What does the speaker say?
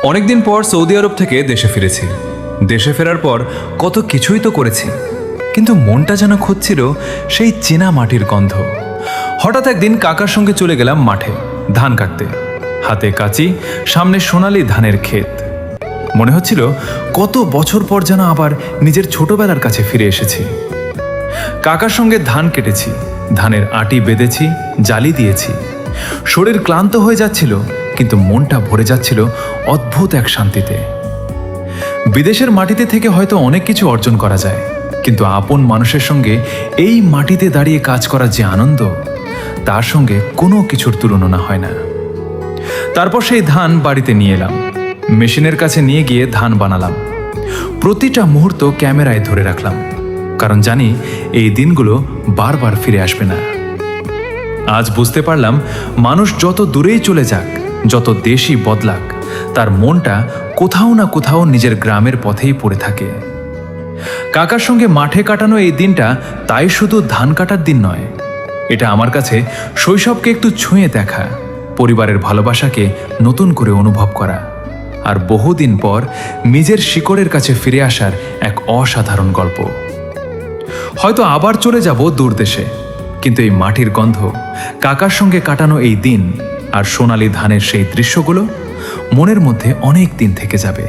অনেকদিন পর সৌদি আরব থেকে দেশে ফিরেছি। দেশে ফেরার পর কত কিছুই তো করেছি, কিন্তু মনটা যেন খুঁজছিল সেই চেনা মাটির গন্ধ। হঠাৎ একদিন কাকার সঙ্গে চলে গেলাম মাঠে ধান কাটতে। হাতে কাঁচি, সামনে সোনালি ধানের ক্ষেত। মনে হচ্ছিল কত বছর পর যেন আবার নিজের ছোটবেলার কাছে ফিরে এসেছি। কাকার সঙ্গে ধান কেটেছি, ধানের আটি বেঁধেছি, জালি দিয়েছি। শরীর ক্লান্ত হয়ে যাচ্ছিল, কিন্তু মনটা ভরে যাচ্ছিল অদ্ভুত এক শান্তিতে। বিদেশের মাটিতে থেকে হয়তো অনেক কিছু অর্জন করা যায়, কিন্তু আপন মানুষের সঙ্গে এই মাটিতে দাঁড়িয়ে কাজ করার যে আনন্দ, তার সঙ্গে কোনো কিছুর তুলনা হয় না। তারপর সেই ধান বাড়িতে নিয়ে এলাম, মেশিনের কাছে নিয়ে গিয়ে ধান বানালাম। প্রতিটা মুহূর্ত ক্যামেরায় ধরে রাখলাম, কারণ জানি এই দিনগুলো বারবার ফিরে আসবে না। আজ বুঝতে পারলাম, মানুষ যত দূরেই চলে যাক, যত দেশই বদলাক, তার মনটা কোথাও না কোথাও নিজের গ্রামের পথেই পড়ে থাকে। কাকার সঙ্গে মাঠে কাটানো এই দিনটা তাই শুধু ধান কাটার দিন নয়, এটা আমার কাছে শৈশবকে একটু ছুঁয়ে দেখা, পরিবারের ভালোবাসাকে নতুন করে অনুভব করা, আর বহুদিন পর নিজের শিকড়ের কাছে ফিরে আসার এক অসাধারণ গল্প। হয়তো আবার চলে যাব দূর দেশে, কিন্তু এই মাটির গন্ধ, কাকার সঙ্গে কাটানো এই দিন আর সোনালি ধানের সেই দৃশ্যগুলো মনের মধ্যে অনেক দিন থেকে যাবে।